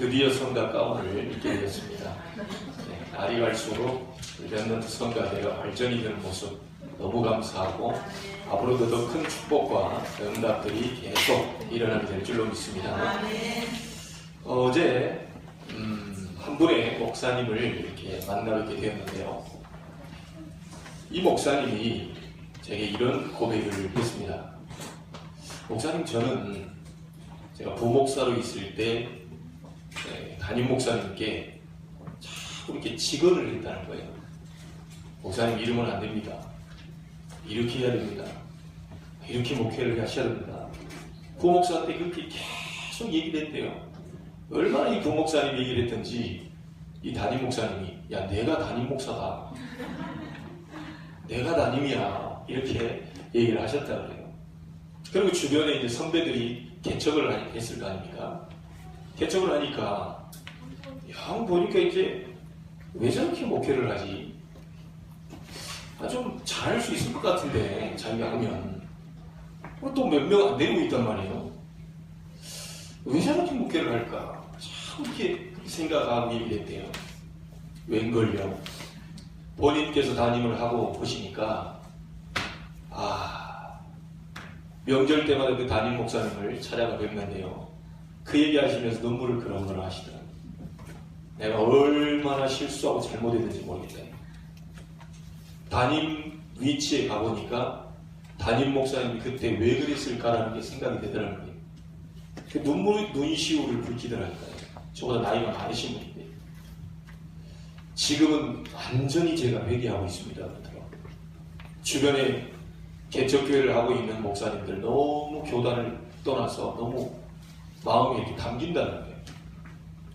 드디어 성가 가운을 입게 되었습니다. 날이 갈수록 랩넌트 성가대가 발전이 되는 모습 너무 감사하고 앞으로도 더 큰 축복과 응답들이 계속 일어나게 될 줄로 믿습니다. 어제 한 분의 목사님을 이렇게 만나뵙게 되었는데요. 이 목사님이 제게 이런 고백을 했습니다. 목사님, 저는 제가 부목사로 있을 때 담임 목사님께 자꾸 이렇게 직언을 했다는 거예요. 목사님 이러면 안 됩니다. 이렇게 해야 됩니다. 이렇게 목회를 하셔야 됩니다. 부목사한테 그렇게 계속 얘기를 했대요. 얼마나 이 부목사님 얘기를 했던지 이 담임 목사님이 야, 내가 담임 목사다. 내가 담임이야. 이렇게 얘기를 하셨다고 그래요. 그리고 주변에 이제 선배들이 개척을 했을 거 아닙니까? 개척을 하니까 형 보니까 이제 왜 저렇게 목회를 하지? 좀 잘할 수 있을 것 같은데 자기가 하면 또 몇 명 안 되고 있단 말이에요. 왜 저렇게 목회를 할까? 참 이렇게 생각하고 얘기했대요. 웬걸요? 본인께서 담임을 하고 보시니까 명절 때마다 그 담임 목사님을 찾아가 뵙는데요. 그 얘기하시면서 눈물을 그렁그렁 하시더라고요. 내가 얼마나 실수하고 잘못했는지 모르겠다. 담임 위치에 가보니까 담임 목사님이 그때 왜 그랬을까라는 게 생각이 되더라고요. 그 눈시울을 붉히더라고요. 저보다 나이가 많으신 분인데 지금은 완전히 제가 회개하고 있습니다. 그렇더라고요. 주변에 개척교회를 하고 있는 목사님들 너무 교단을 떠나서 너무 마음에 이렇게 담긴다는 거예요.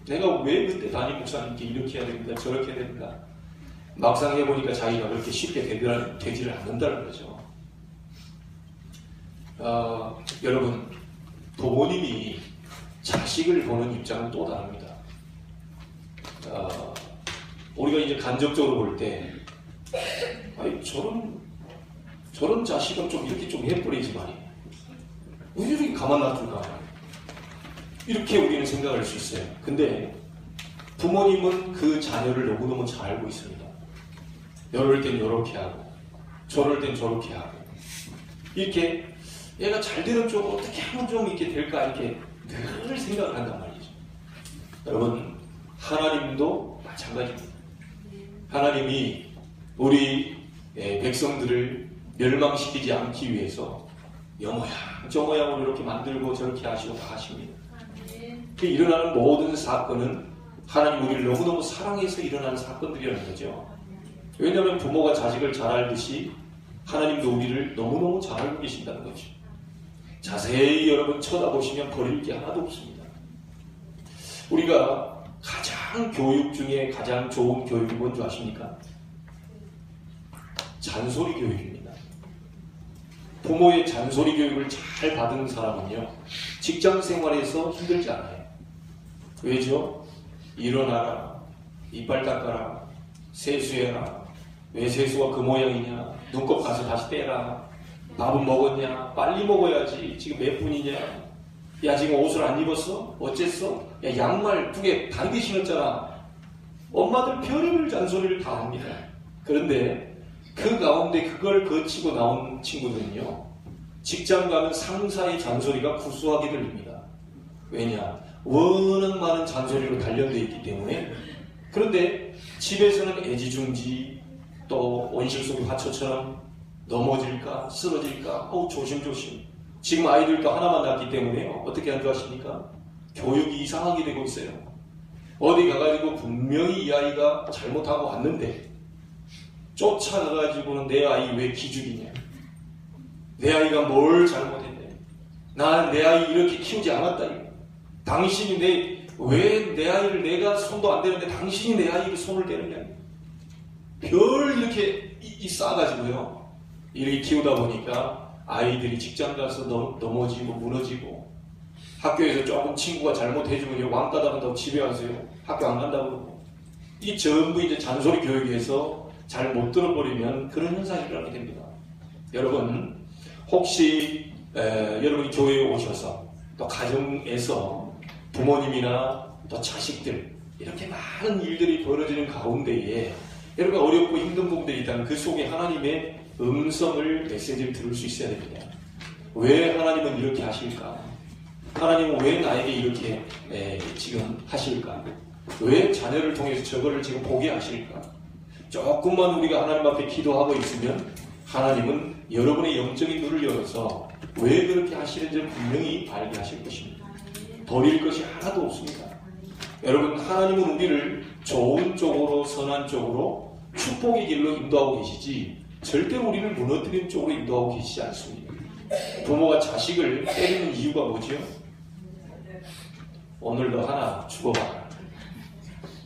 내가 왜 그때 담임 목사님께 이렇게 해야 됩니다. 저렇게 해야 됩니다. 막상 해보니까 자기가 그렇게 쉽게 되지를 않는다는 거죠. 여러분, 부모님이 자식을 보는 입장은 또 다릅니다. 우리가 이제 간접적으로 볼 때 저런 자식은 좀 이렇게 좀 해버리지 말이에요. 왜 이렇게 가만 놔둘까? 이렇게 우리는 생각할 수 있어요. 근데 부모님은 그 자녀를 너무너무 잘 알고 있습니다. 이럴 땐 이렇게 하고 저럴 땐 저렇게 하고 이렇게 얘가 잘 되는 쪽으로 어떻게 하면 좀 이렇게 될까 이렇게 늘 생각을 한단 말이죠. 여러분, 하나님도 마찬가지입니다. 하나님이 우리 백성들을 멸망시키지 않기 위해서 여모양 저 모양으로 이렇게 만들고 저렇게 하시고 다 하십니다. 일어나는 모든 사건은 하나님 우리를 너무너무 사랑해서 일어나는 사건들이라는 거죠. 왜냐하면 부모가 자식을 잘 알듯이 하나님도 우리를 너무너무 잘 알고 계신다는 거죠. 자세히 여러분 쳐다보시면 버릴 게 하나도 없습니다. 우리가 가장 교육 중에 가장 좋은 교육이 뭔지 아십니까? 잔소리 교육입니다. 부모의 잔소리 교육을 잘 받은 사람은요, 직장 생활에서 힘들지 않아요. 왜죠? 일어나라, 이빨 닦아라, 세수해라, 왜 세수가 그 모양이냐, 눈곱 가서 다시 떼라, 밥은 먹었냐, 빨리 먹어야지, 지금 몇 분이냐, 야 지금 옷을 안 입었어? 어쨌어? 야 양말 2개 다르게 신었잖아. 엄마들 별의별 잔소리를 다 합니다. 그런데 그 가운데 그걸 거치고 나온 친구들은요, 직장 가면 상사의 잔소리가 구수하게 들립니다. 왜냐? 워낙 많은 잔소리로 단련되어 있기 때문에. 그런데 집에서는 애지중지, 또 온실 속의 화초처럼 넘어질까 쓰러질까 조심조심. 지금 아이들도 하나만 낳기 때문에요, 어떻게 안 좋아하십니까? 교육이 이상하게 되고 있어요. 어디 가가지고 분명히 이 아이가 잘못하고 왔는데 쫓아가가지고는 내 아이 왜 기죽이냐, 내 아이가 뭘 잘못했냐, 나는 내 아이 이렇게 키우지 않았다. 당신이 왜 내 아이를 내가 손도 안 대는데 당신이 내 아이에게 손을 대느냐. 별 이렇게 싸가지고요, 이렇게 키우다 보니까 아이들이 직장 가서 넘어지고 무너지고, 학교에서 조금 친구가 잘못해주면 왕따 당한다고 집에 가세요. 학교 안 간다고 그러고, 이 전부 이제 잔소리 교육에서 잘 못 들어버리면 그런 현상이 일어나게 됩니다. 여러분, 혹시 여러분이 교회에 오셔서 또 가정에서 부모님이나 또 자식들, 이렇게 많은 일들이 벌어지는 가운데에 여러분 어렵고 힘든 부분들이 있다면 그 속에 하나님의 음성을, 메시지를 들을 수 있어야 됩니다. 왜 하나님은 이렇게 하실까? 하나님은 왜 나에게 이렇게 지금 하실까? 왜 자녀를 통해서 저거를 지금 보게 하실까? 조금만 우리가 하나님 앞에 기도하고 있으면 하나님은 여러분의 영적인 눈을 열어서 왜 그렇게 하시는지를 분명히 알게 하실 것입니다. 버릴 것이 하나도 없습니다. 여러분, 하나님은 우리를 좋은 쪽으로, 선한 쪽으로, 축복의 길로 인도하고 계시지 절대로 우리를 무너뜨리는 쪽으로 인도하고 계시지 않습니다. 부모가 자식을 때리는 이유가 뭐지요? 오늘 너 하나 죽어봐라.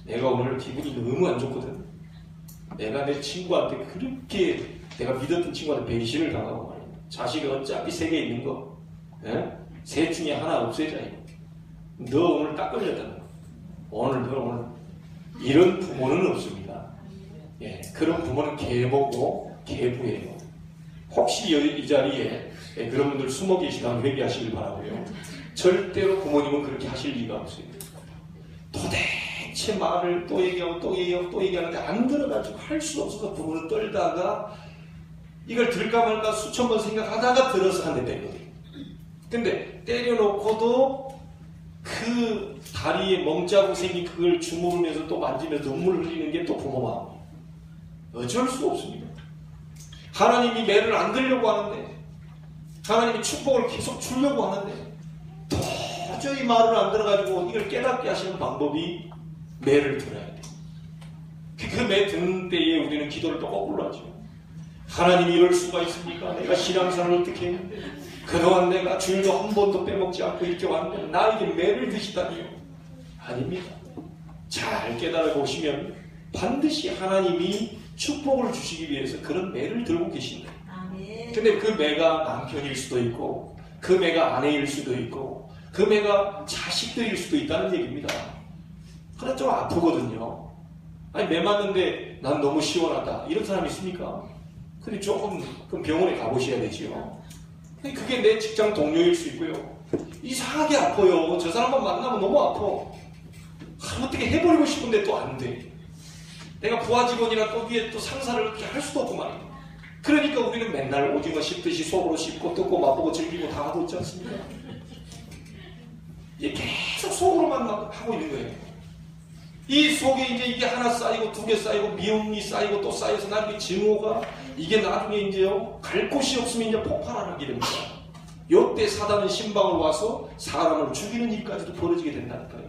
내가 오늘 기분이 너무 안 좋거든. 내가 내 친구한테 그렇게 내가 믿었던 친구한테 배신을 당하고 말이야. 자식이 어차피 세 개 있는 거, 셋 중에 하나 없애자. 너 오늘 딱 걸렸다는 거. 오늘 이런 부모는 없습니다. 예, 그런 부모는 개보고 개부예요. 혹시 이 자리에 그런 분들 숨어 계시다면 회개하시길 바라고요. 절대로 부모님은 그렇게 하실 리가 없어요. 도대체 말을 또 얘기하는데 안 들어가지고 할 수 없어서 부모는 떨다가 이걸 들까 말까 수천 번 생각하다가 들어서 한 대 때리거든요. 근데 때려놓고도 그 다리에 멍자국 생긴 그걸 주무르면서 또 만지면서 눈물 흘리는 게 또 부모 마음이에요. 어쩔 수 없습니다. 하나님이 매를 안 들려고 하는데, 하나님이 축복을 계속 주려고 하는데 도저히 말을 안 들어가지고 이걸 깨닫게 하시는 방법이 매를 들어야 돼요. 그 매 듣는 때에 우리는 기도를 또 거꾸로 하죠. 하나님이 이럴 수가 있습니까? 내가 신앙생활을 어떻게 했는데, 그동안 내가 주일도 한 번도 빼먹지 않고 이렇게 왔는데 나에게 매를 드시다니요? 아닙니다. 잘 깨달아 보시면 반드시 하나님이 축복을 주시기 위해서 그런 매를 들고 계신다. 근데 그 매가 남편일 수도 있고, 그 매가 아내일 수도 있고, 그 매가 자식들일 수도 있다는 얘기입니다. 그래 좀 아프거든요. 아니 매 맞는데 난 너무 시원하다 이런 사람 있습니까? 근데 조금 그럼 병원에 가보셔야 되지요. 근데 그게 내 직장 동료일 수 있고요. 이상하게 아파요. 저 사람만 만나면 너무 아파. 어떻게 해버리고 싶은데 또 안 돼. 내가 부하 직원이나 또 위에 또 상사를 그렇게 할 수도 없고 말이에요. 그러니까 우리는 맨날 오징어 씹듯이 속으로 씹고 뜯고 맛보고 즐기고 다 하고 있지 않습니까? 계속 속으로만 하고 있는 거예요. 이 속에 이제 이게 하나 쌓이고 두 개 쌓이고 미움이 쌓이고 또 쌓여서 나중에 증오가 이게 나중에 이제요 갈 곳이 없으면 이제 폭발하게 됩니다. 요때 사단은 신방을 와서 사람을 죽이는 일까지도 벌어지게 된다니까요.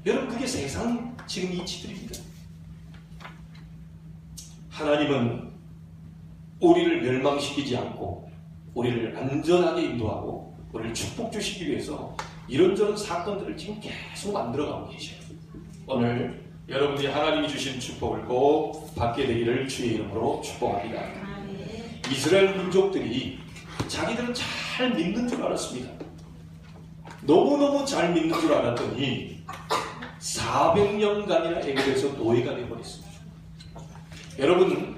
여러분 그게 세상 지금 이치들입니다. 하나님은 우리를 멸망시키지 않고 우리를 안전하게 인도하고 우리를 축복 주시기 위해서 이런저런 사건들을 지금 계속 만들어가고 계셔요. 오늘 여러분들이 하나님이 주신 축복을 꼭 받게 되기를 주의 이름으로 축복합니다. 이스라엘 민족들이 자기들은 잘 믿는 줄 알았습니다. 너무너무 잘 믿는 줄 알았더니 400년간이나 애굽에서 노예가 되어버렸습니다. 여러분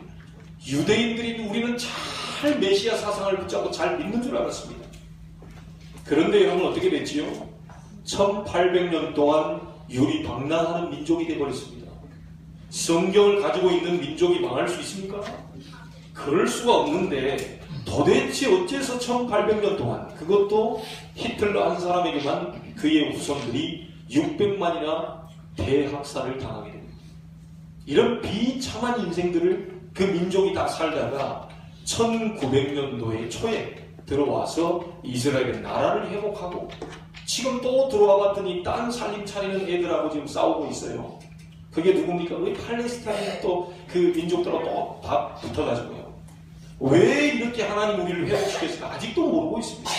유대인들인 우리는 잘 메시아 사상을 붙잡고 잘 믿는 줄 알았습니다. 그런데 여러분 어떻게 됐지요? 1800년 동안 유리방랑하는 민족이 되어버렸습니다. 성경을 가지고 있는 민족이 망할 수 있습니까? 그럴 수가 없는데 도대체 어째서 1800년 동안 그것도 히틀러 한 사람에게만 그의 후손들이 600만이나 대학살을 당하게 됩니다. 이런 비참한 인생들을 그 민족이 다 살다가 1900년도에 초에 들어와서 이스라엘의 나라를 회복하고 지금 또 들어와 봤더니 딴 살림 차리는 애들하고 지금 싸우고 있어요. 그게 누굽니까? 우리 팔레스타인 또 그 민족들하고 또 다 붙어가지고요. 왜 이렇게 하나님 우리를 회복시켰을까? 아직도 모르고 있습니다.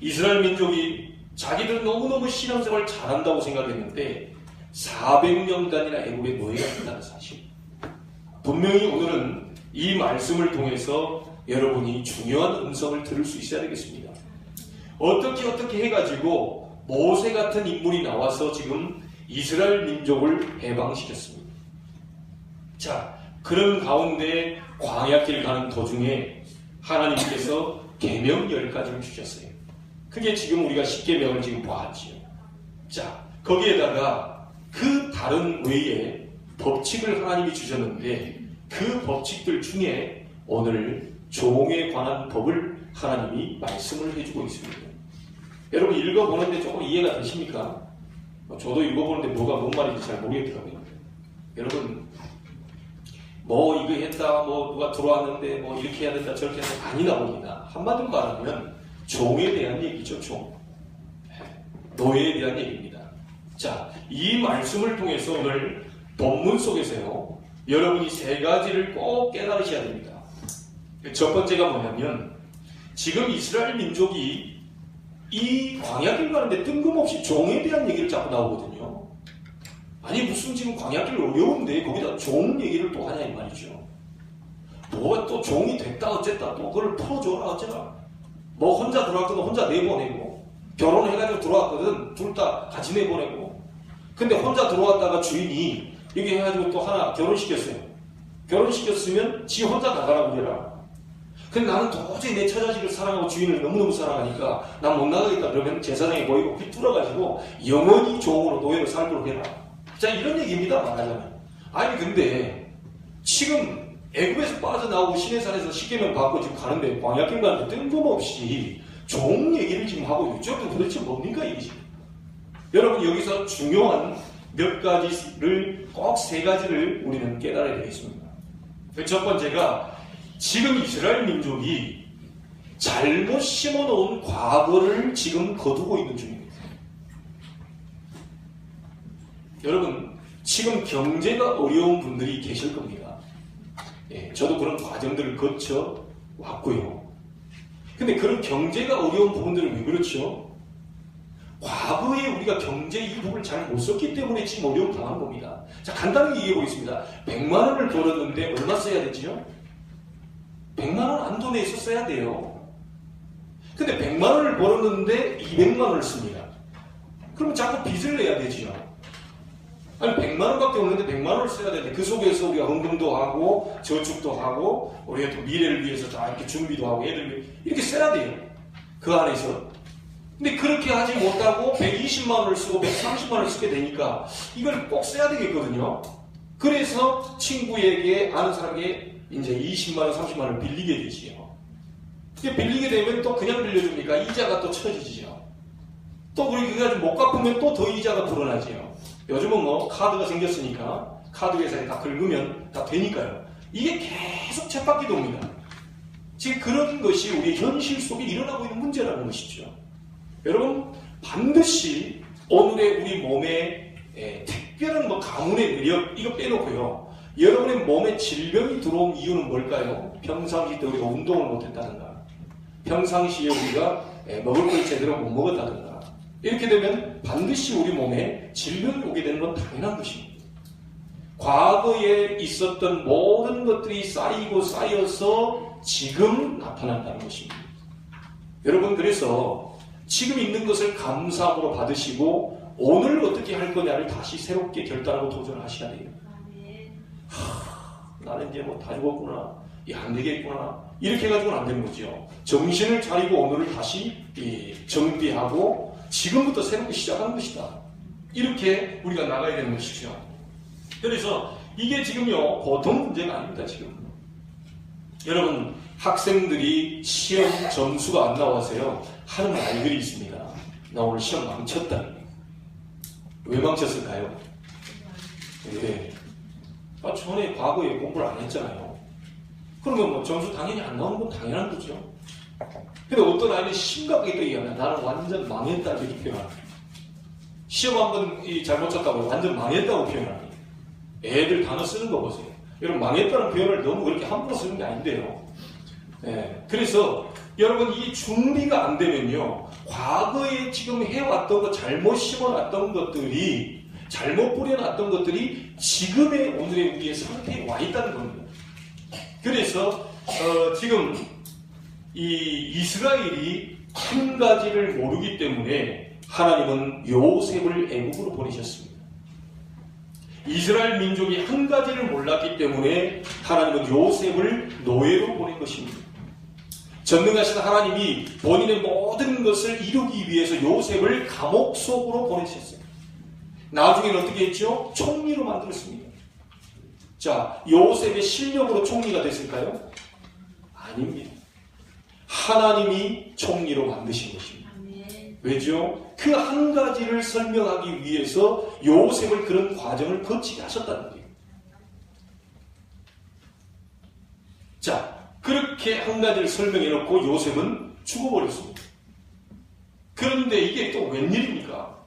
이스라엘 민족이 자기들 너무너무 신앙생활 잘한다고 생각했는데 400년간이나 애국의 노예가 된다는 사실. 분명히 오늘은 이 말씀을 통해서 여러분이 중요한 음성을 들을 수 있어야 되겠습니다. 어떻게 해가지고 모세 같은 인물이 나와서 지금 이스라엘 민족을 해방시켰습니다. 자, 그런 가운데 광야길 가는 도중에 하나님께서 계명 10가지를 주셨어요. 그게 지금 우리가 10계명을 지금 보았지요. 자, 거기에다가 그 다른 외에 법칙을 하나님이 주셨는데 그 법칙들 중에 오늘 종에 관한 법을 하나님이 말씀을 해주고 있습니다. 여러분 읽어보는데 조금 이해가 되십니까? 저도 읽어보는데 뭐가 뭔 말인지 잘 모르겠더라고요. 여러분 뭐 이거 했다, 뭐 누가 들어왔는데 뭐 이렇게 해야 된다 저렇게 해야 된다 많이 나옵니다. 한마디로 말하면 종에 대한 얘기죠. 종. 노예에 대한 얘기입니다. 자, 이 말씀을 통해서 오늘 본문 속에서요 여러분이 세 가지를 꼭 깨달으셔야 됩니다. 첫 번째가 뭐냐면 지금 이스라엘 민족이 이 광야길 가는데 뜬금없이 종에 대한 얘기를 자꾸 나오거든요. 아니 무슨 지금 광야길 어려운데 거기다 종 얘기를 또 하냐 이 말이죠. 뭐가 또 종이 됐다 어쨌다 또 그걸 풀어줘라 어쩌라. 뭐 혼자 들어왔거든 혼자 내보내고 결혼해가지고 들어왔거든 둘 다 같이 내보내고 근데 혼자 들어왔다가 주인이 여기 해가지고 또 하나 결혼시켰어요. 결혼시켰으면 지 혼자 나가라고 그래라. 근데 나는 도저히 내 처자식을 사랑하고 주인을 너무너무 사랑하니까 난 못 나가겠다 그러면 제사장이 보이고 휘뚫어가지고 영원히 종으로 노예로 살도록 해라. 자 이런 얘기입니다. 말하자면 아니 근데 지금 애굽에서 빠져나오고 시내산에서 10계명 받고 지금 가는데 광야길 가는데 뜬금없이 종 얘기를 지금 하고 있죠. 도대체 뭡니까 이게 지금. 여러분 여기서 중요한 몇 가지를 꼭 세 가지를 우리는 깨달아야 되겠습니다. 첫 번째가 지금 이스라엘 민족이 잘못 심어놓은 과거를 지금 거두고 있는 중입니다. 여러분 지금 경제가 어려운 분들이 계실 겁니다. 예, 저도 그런 과정들을 거쳐 왔고요. 근데 그런 경제가 어려운 부분들은 왜 그렇죠? 과거에 우리가 경제 이 부분을 잘 못 썼기 때문에 지금 어려움 당한 겁니다. 자, 간단히 얘기해 보겠습니다. 100만 원을 벌었는데 얼마 써야 되죠? 100만 원 안돈에 써야 돼요. 근데 100만 원을 벌었는데 200만 원을 씁니다. 그러면 자꾸 빚을 내야 되죠. 아니 100만 원밖에 없는데 100만 원을 써야 되는데 그 속에서 우리가 헌금도 하고 저축도 하고 우리가 또 미래를 위해서 다 이렇게 준비도 하고 애들 위해 이렇게 써야 돼요. 그 안에서. 근데 그렇게 하지 못하고 120만 원을 쓰고 130만 원을 쓰게 되니까 이걸 꼭 써야 되겠거든요. 그래서 친구에게 아는 사람에게 이제 20만 원, 30만 원을 빌리게 되지요. 빌리게 되면 또 그냥 빌려줍니까? 이자가 또 쳐지지요. 또 우리 그거 못 갚으면 또 더 이자가 불어나지요. 요즘은 뭐 카드가 생겼으니까 카드 회사에 다 긁으면 다 되니까요. 이게 계속 쳇바퀴 돕니다. 지금 그런 것이 우리 현실 속에 일어나고 있는 문제라는 것이죠. 여러분 반드시 오늘의 우리 몸에 특별한 뭐 가문의 매력 이거 빼놓고요. 여러분의 몸에 질병이 들어온 이유는 뭘까요? 평상시 때 우리가 운동을 못했다든가 평상시에 우리가 먹을 걸 제대로 못 먹었다든가 이렇게 되면 반드시 우리 몸에 질병이 오게 되는 건 당연한 것입니다. 과거에 있었던 모든 것들이 쌓이고 쌓여서 지금 나타난다는 것입니다. 여러분 그래서 지금 있는 것을 감사함으로 받으시고 오늘 어떻게 할 거냐를 다시 새롭게 결단하고 도전하셔야 돼요. 나는 이제 뭐 다 죽었구나. 안 되겠구나. 이렇게 해가지고는 안 되는 거죠. 정신을 차리고 오늘을 다시 정비하고 지금부터 새롭게 시작하는 것이다. 이렇게 우리가 나가야 되는 것이죠. 그래서 이게 지금요 보통 문제가 아닙니다. 지금 여러분 학생들이 시험 점수가 안 나와서요 하는 말들이 있습니다. 나 오늘 시험 망쳤다. 왜 망쳤을까요? 네. 전에 과거에 공부를 안 했잖아요. 그러면 뭐 점수 당연히 안 나오는 건 당연한 거죠. 근데 어떤 아이는 심각하게 또 얘기합니다. 나는 완전 망했다 이렇게 표현합니다. 시험 한번 잘못 쳤다고 완전 망했다고 표현합니다. 애들 단어 쓰는 거 보세요. 여러분 망했다는 표현을 너무 그렇게 함부로 쓰는 게 아닌데요. 네. 그래서 여러분 이 준비가 안 되면요 과거에 지금 해왔던 것 잘못 심어놨던 것들이 잘못 뿌려놨던 것들이 지금의 오늘의 우리의 상태에 와 있다는 겁니다. 그래서 지금 이 이스라엘이 한 가지를 모르기 때문에 하나님은 요셉을 애국으로 보내셨습니다. 이스라엘 민족이 한 가지를 몰랐기 때문에 하나님은 요셉을 노예로 보낸 것입니다. 전능하신 하나님이 본인의 모든 것을 이루기 위해서 요셉을 감옥 속으로 보내셨어요. 나중에는 어떻게 했죠? 총리로 만들었습니다. 자, 요셉의 실력으로 총리가 됐을까요? 아닙니다. 하나님이 총리로 만드신 것입니다. 왜죠? 그 한 가지를 설명하기 위해서 요셉을 그런 과정을 거치게 하셨다는 거예요. 자, 그렇게 한 가지를 설명해 놓고 요셉은 죽어버렸습니다. 그런데 이게 또 웬일입니까?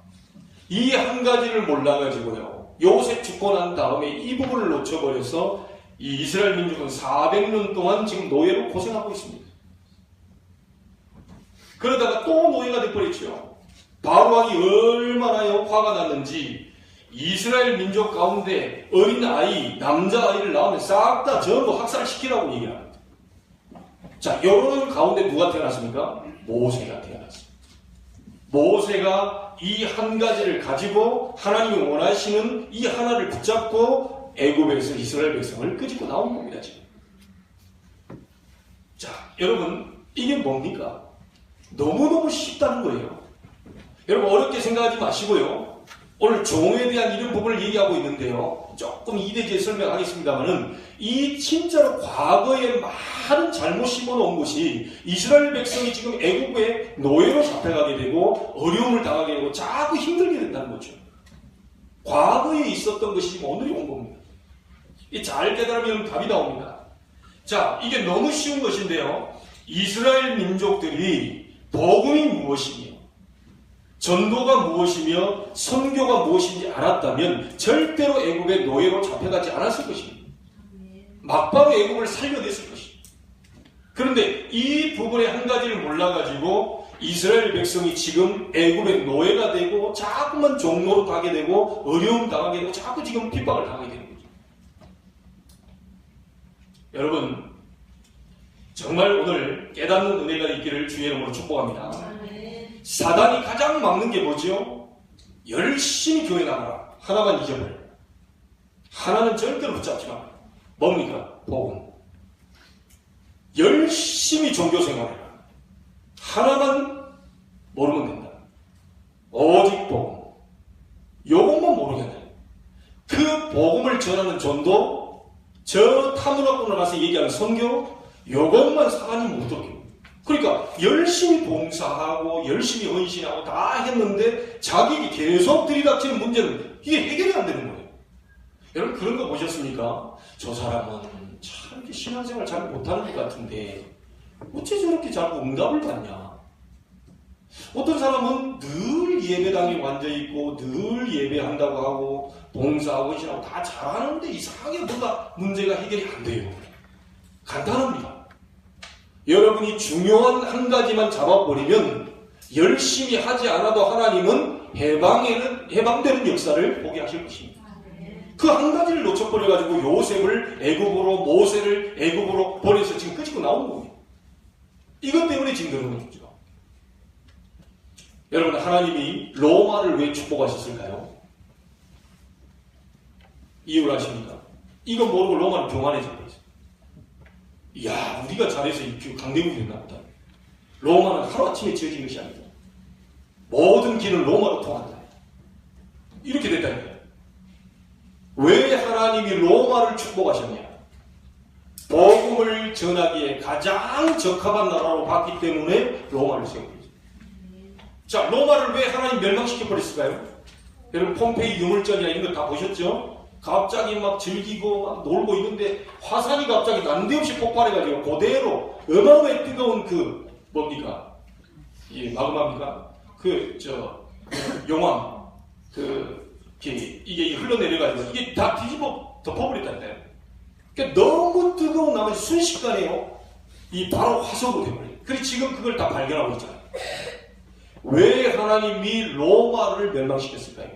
이 한 가지를 몰라가지고요, 요셉 죽고 난 다음에 이 부분을 놓쳐버려서 이 이스라엘 민족은 400년 동안 지금 노예로 고생하고 있습니다. 그러다가 또 노예가 돼버렸죠. 바로왕이 얼마나 화가 났는지 이스라엘 민족 가운데 어린 아이, 남자아이를 낳으면 싹 다 전부 학살시키라고 얘기합니다. 자, 이런 가운데 누가 태어났습니까? 모세가 태어났습니다. 모세가 이 한 가지를 가지고 하나님이 원하시는 이 하나를 붙잡고 애굽에서 이스라엘 백성을 끄집고 나온 겁니다, 지금. 자, 여러분, 이게 뭡니까? 너무너무 쉽다는 거예요. 여러분, 어렵게 생각하지 마시고요. 오늘 종에 대한 이런 부분을 얘기하고 있는데요. 조금 이대지에 설명하겠습니다만은 이 진짜로 과거에 많은 잘못 심어놓은 것이 이스라엘 백성이 지금 애국에 노예로 잡혀가게 되고 어려움을 당하게 되고 자꾸 힘들게 된다는 거죠. 과거에 있었던 것이 지금 오늘이 온 겁니다. 잘 깨달으면 답이 나옵니다. 자, 이게 너무 쉬운 것인데요. 이스라엘 민족들이 복음이 무엇이며 전도가 무엇이며 선교가 무엇인지 알았다면 절대로 애굽의 노예로 잡혀가지 않았을 것입니다. 막바로 애굽을 살려냈을 것입니다. 그런데 이 부분의 한 가지를 몰라가지고 이스라엘 백성이 지금 애굽의 노예가 되고 자꾸만 종로로 가게 되고 어려움 당하게 되고 자꾸 지금 핍박을 당하게 되는 거죠. 여러분, 정말 오늘 깨닫는 은혜가 있기를 주의 이름으로 축복합니다. 사단이 가장 막는 게 뭐죠? 열심히 교회 나가라. 하나만 잊어버려. 하나는 절대로 붙잡지 마. 뭡니까? 복음. 열심히 종교생활해라. 하나만 모르면 된다. 오직 복음. 요것만 모르면 된다. 그 복음을 전하는 전도, 저 타문화권에 가서 얘기하는 선교, 요것만 사단이 못 들어요. 그러니까 열심히 봉사하고 열심히 헌신하고 다 했는데 자기에게 계속 들이닥치는 문제는 이게 해결이 안 되는 거예요. 여러분, 그런 거 보셨습니까? 저 사람은 참 신앙생활 잘 못하는 것 같은데 어째 저렇게 자꾸 응답을 받냐. 어떤 사람은 늘 예배당에 앉아있고 늘 예배한다고 하고 봉사하고 헌신하고 다 잘하는데 이상하게 뭐가 문제가 해결이 안 돼요. 간단합니다. 여러분이 중요한 한 가지만 잡아버리면 열심히 하지 않아도 하나님은 해방되는 역사를 보게 하실 것입니다. 그 한 가지를 놓쳐버려가지고 요셉을 애굽으로, 모세를 애굽으로 보내서 지금 끄집고 나온 겁니다. 이것 때문에 지금 그러는 거죠. 여러분, 하나님이 로마를 왜 축복하셨을까요? 이유를 아십니까? 이거 모르고 로마는 교만해져 버렸어요. 이야, 우리가 잘해서 이 강대국이 됐나 보다. 로마는 하루아침에 지어진 것이 아니다. 모든 길은 로마로 통한다. 이렇게 됐다니까요. 왜 하나님이 로마를 축복하셨냐? 복음을 전하기에 가장 적합한 나라로 봤기 때문에 로마를 세워버렸어요. 자, 로마를 왜 하나님 멸망시켜버렸을까요? 여러분, 폼페이 유물전이나 이런 거 다 보셨죠? 갑자기 막 즐기고 막 놀고 있는데 화산이 갑자기 난데없이 폭발해가지고 그대로 어마어마하게 뜨거운 그 뭡니까? 이 마그마입니까? 용암 이게 흘러내려가지고 이게 다 뒤집어 덮어버렸다니까요. 그러니까 너무 뜨거운 나머지 순식간에요. 이 바로 화석으로 돼버려요. 그래서 지금 그걸 다 발견하고 있잖아요. 왜 하나님이 로마를 멸망시켰을까요?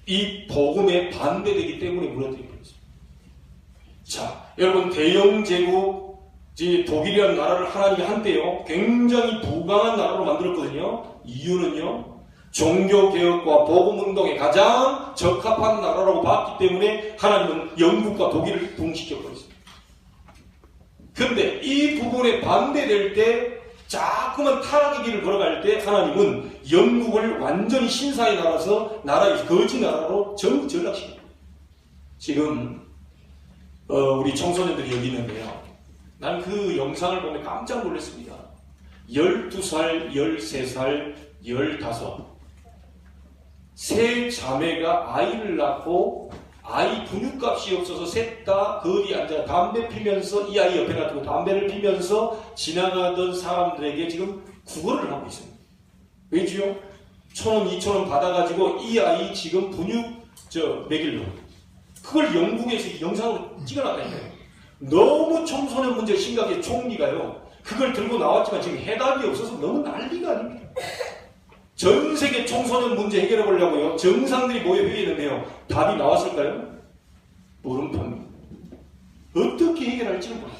이 복음에 반대되기 때문에 무너뜨린 거였습니다. 자, 여러분, 대영 제국 독일이라는 나라를 하나님이 한때요 굉장히 부강한 나라로 만들었거든요. 이유는요, 종교개혁과 복음운동에 가장 적합한 나라라고 봤기 때문에 하나님은 영국과 독일을 붕시켜버렸습니다. 그런데 이 부분에 반대될 때 자꾸만 타락의 길을 걸어갈 때 하나님은 영국을 완전히 신사에 나가서 나라의 거지 나라로 전락시킵니다. 지금 우리 청소년들이 여기 있는데요. 난 그 영상을 보면 깜짝 놀랐습니다. 12살, 13살, 15 세 자매가 아이를 낳고 아이 분유값이 없어서 셋 다 거기 앉아 담배 피면서 이 아이 옆에 놔두고 담배를 피면서 지나가던 사람들에게 지금 구걸을 하고 있습니다. 왜지요? 1,000원, 2,000원 받아가지고 이 아이 지금 분유 먹일로 그걸 영국에서 이 영상으로 찍어놨다니까요. 너무 청소년 문제 심각해. 총리가요 그걸 들고 나왔지만 지금 해답이 없어서 너무 난리가 아닙니다. 전 세계 청소년 문제 해결해 보려고요 정상들이 모여 회의했는데요 답이 나왔을까요? 물음표입니다. 어떻게 해결할지는 몰라요.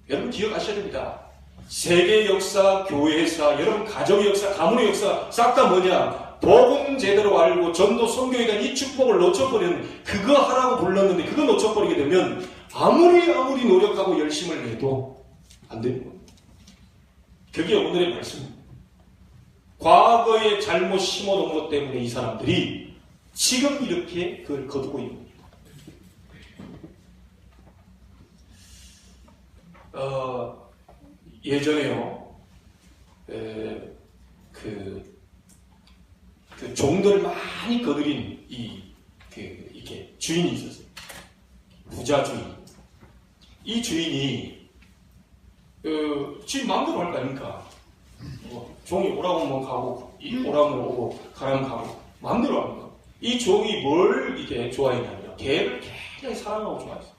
여러분 기억하셔야 됩니다. 세계 역사, 교회사, 여러분 가정의 역사, 가문의 역사 싹 다 뭐냐? 복음 제대로 알고 전도 선교에 대한 이 축복을 놓쳐버리는 그거 하라고 불렀는데 그거 놓쳐버리게 되면 아무리 노력하고 열심을 해도 안 되는 겁니다. 그게 오늘의 말씀입니다. 과거에 잘못 심어놓은 것 때문에 이 사람들이 지금 이렇게 그걸 거두고 있는 겁니다. 예전에요, 그 종들을 많이 거느린 이렇게 주인이 있었어요. 부자 주인. 이 주인이 주인 마음대로 할 거 아닙니까? 종이 오라고 하면 가고, 오라고 하면 오고, 가라면 가고, 마음대로 합니다. 이 종이 뭘 이렇게 좋아했냐면요. 개를 굉장히 사랑하고 좋아했어요.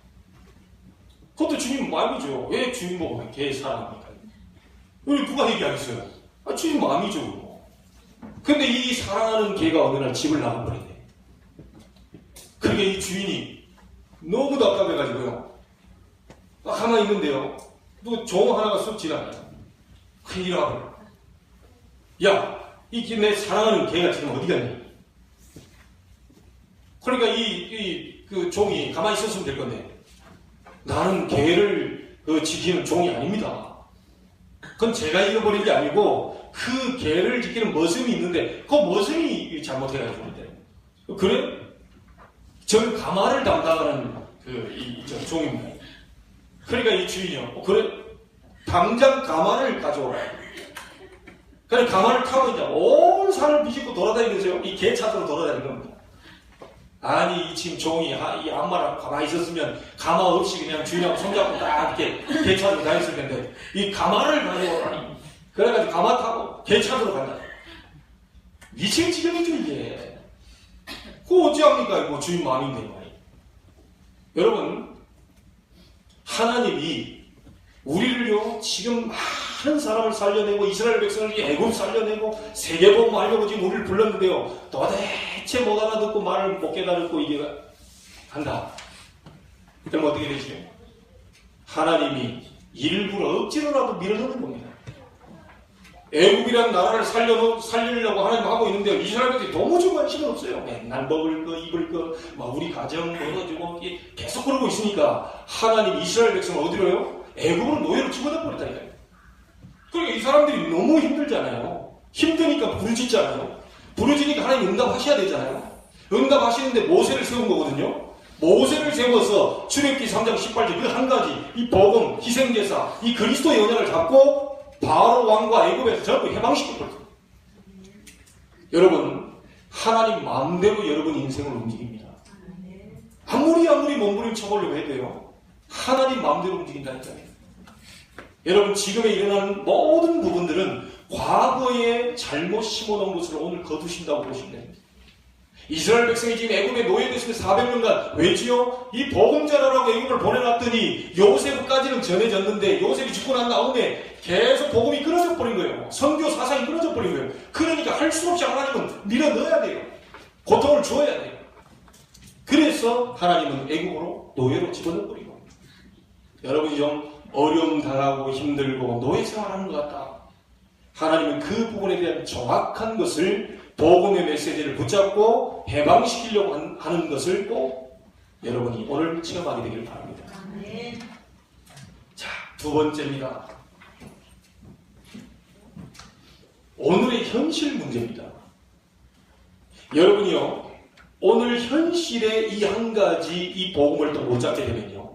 그것도 주인 마음이죠. 왜 주인 보고 개 사랑합니까? 우리 누가 얘기하겠어요? 주인 마음이죠. 근데 이 사랑하는 개가 어느 날 집을 나가버리네. 그러니까 이 주인이 너무 답답해가지고요. 가만히 있는데요. 또 종 하나가 쑥 지나가요. 큰일 나버려. 야, 이 내 사랑하는 개가 지금 어디 갔니? 그러니까 그 종이 가만히 있었으면 될 건데, 나는 개를 지키는 종이 아닙니다. 그건 제가 잃어버린 게 아니고, 그 개를 지키는 머슴이 있는데, 그 머슴이 잘못해가지고 그런데. 그래? 저는 가마를 담당하는 종입니다. 그러니까 이 주인이요. 그래? 당장 가마를 가져오라. 그래, 가마를 타고 이제 온 산을 비집고 돌아다니면서요. 이 개 찾으러 돌아다니는 겁니다. 아니, 지금 종이 이 악마랑 가만히 있었으면 가마 없이 그냥 주인하고 손잡고 딱 이렇게 개 찾으러 다녔을 텐데, 이 가마를 가져오라니. 그래가지고 가마 타고 개 찾으러 간다. 미친 지경이죠, 이게. 그거 어찌합니까? 이거 주인 마음인데, 말이. 여러분, 하나님이 우리를요, 지금 많은 사람을 살려내고, 이스라엘 백성을 애굽 살려내고, 세계복음 하려고 지금 우리를 불렀는데요, 도대체 못 알아듣고 말을 못 깨달았고, 이게 간다. 그럼 어떻게 되죠? 하나님이 일부러 억지로라도 밀어넣는 겁니다. 애국이라는 나라를 살리려고 하나님 하고 있는데 이스라엘들이 도무지 관심이 없어요. 맨날 먹을 거, 입을 거, 우리 가정 먹어주고 계속 그러고 있으니까 하나님 이스라엘 백성을 어디로요? 애국으로 노예로 집어넣어 버렸다니까요. 그러니까 이 사람들이 너무 힘들잖아요. 힘드니까 부르짖잖아요. 부르짖으니까 하나님 응답하셔야 되잖아요. 응답하시는데 모세를 세운 거거든요. 모세를 세워서 출애굽기 3장 18절 그 한 가지 이 복음, 희생제사, 이 그리스도의 언약을 잡고 바로 왕과 애굽에서 전부 해방시켜버렸어요. 여러분, 하나님 마음대로 여러분 인생을 움직입니다. 아무리 몸부림쳐보려고 해도요, 하나님 마음대로 움직인다니까요. 여러분, 지금에 일어나는 모든 부분들은 과거에 잘못 심어놓은 것을 오늘 거두신다고 보시면 됩니다. 이스라엘 백성이 지금 애굽에 노예됐으면 400년간 왜지요? 이 복음 전하라고 애굽을 보내놨더니 요셉까지는 전해졌는데 요셉이 죽고 난 다음에 계속 복음이 끊어져 버린 거예요. 선교 사상이 끊어져 버린 거예요. 그러니까 할 수 없이 하나님은 밀어 넣어야 돼요. 고통을 주어야 돼요. 그래서 하나님은 애굽으로 노예로 집어넣어 버리고, 여러분이 좀 어려움 당하고 힘들고 노예 생활하는 것 같다. 하나님은 그 부분에 대한 정확한 것을 복음의 메시지를 붙잡고 해방시키려고 하는 것을 꼭 여러분이 오늘 체험하게 되기를 바랍니다. 자, 두 번째입니다. 오늘의 현실 문제입니다. 여러분이요, 오늘 현실에 이 한 가지 이 복음을 또 못 잡게 되면요,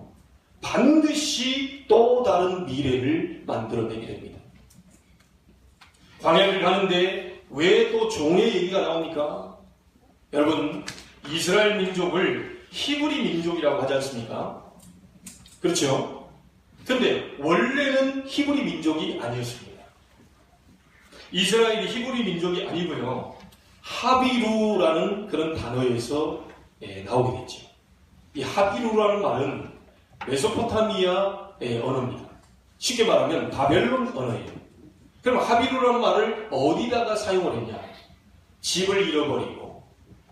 반드시 또 다른 미래를 만들어내게 됩니다. 광야를 가는데 왜 또 종의 얘기가 나옵니까? 여러분, 이스라엘 민족을 히브리 민족이라고 하지 않습니까? 그렇죠? 근데 원래는 히브리 민족이 아니었습니다. 이스라엘이 히브리 민족이 아니고요, 하비루라는 그런 단어에서 나오게 됐죠. 이 하비루라는 말은 메소포타미아의 언어입니다. 쉽게 말하면 바벨론 언어예요. 그럼 하비루라는 말을 어디다가 사용을 했냐? 집을 잃어버리고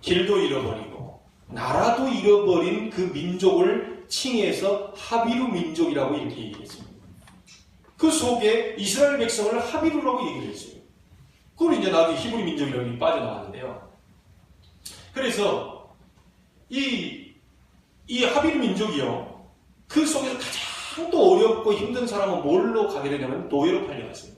길도 잃어버리고 나라도 잃어버린 그 민족을 칭해서 하비루 민족이라고 이렇게 얘기했습니다. 그 속에 이스라엘 백성을 하비루라고 얘기를 했어요. 그걸 이제 나중에 히브리 민족이라고 빠져나왔는데요. 그래서 이 하비루 민족이요, 그 속에서 가장 또 어렵고 힘든 사람은 뭘로 가게 되냐면 노예로 팔려갔어요.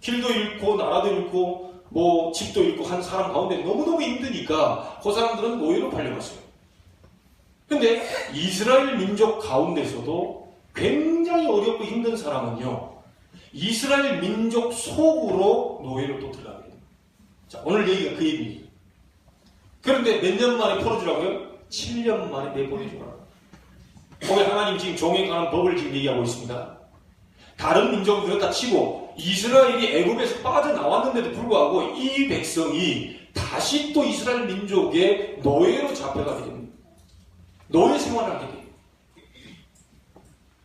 길도 잃고 나라도 잃고 뭐 집도 잃고 한 사람 가운데 너무너무 힘드니까 그 사람들은 노예로 팔려갔어요. 근데 이스라엘 민족 가운데서도 굉장히 어렵고 힘든 사람은요, 이스라엘 민족 속으로 노예로 또 들어가게 됩니다. 자, 오늘 얘기가 그 얘기입니다. 그런데 몇 년 만에 풀어주라고요? 7년 만에 내보내주라. 거기 하나님 지금 종에 관한 법을 지금 얘기하고 있습니다. 다른 민족은 그렇다 치고 이스라엘이 애굽에서 빠져나왔는데도 불구하고 이 백성이 다시 또 이스라엘 민족의 노예로 잡혀가게 됩니다. 노예 생활을 하게 됩니다.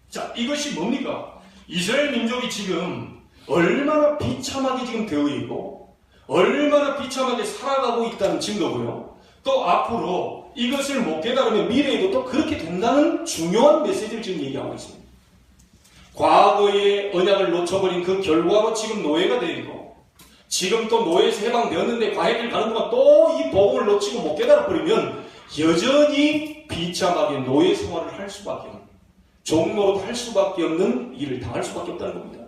자, 이것이 뭡니까? 이스라엘 민족이 지금 얼마나 비참하게 지금 되어 있고 얼마나 비참하게 살아가고 있다는 증거고요. 또 앞으로 이것을 못 깨달으면 미래에도 또 그렇게 된다는 중요한 메시지를 지금 얘기하고 있습니다. 과거의 언약을 놓쳐버린 그 결과로 지금 노예가 되어 있고 지금 또 노예에서 해방되었는데 광야길 가는 동안 또 이 복음을 놓치고 못 깨달아버리면 여전히 비참하게 노예 생활을 할 수밖에 없는, 종노릇 할 수밖에 없는 일을 당할 수밖에 없다는 겁니다.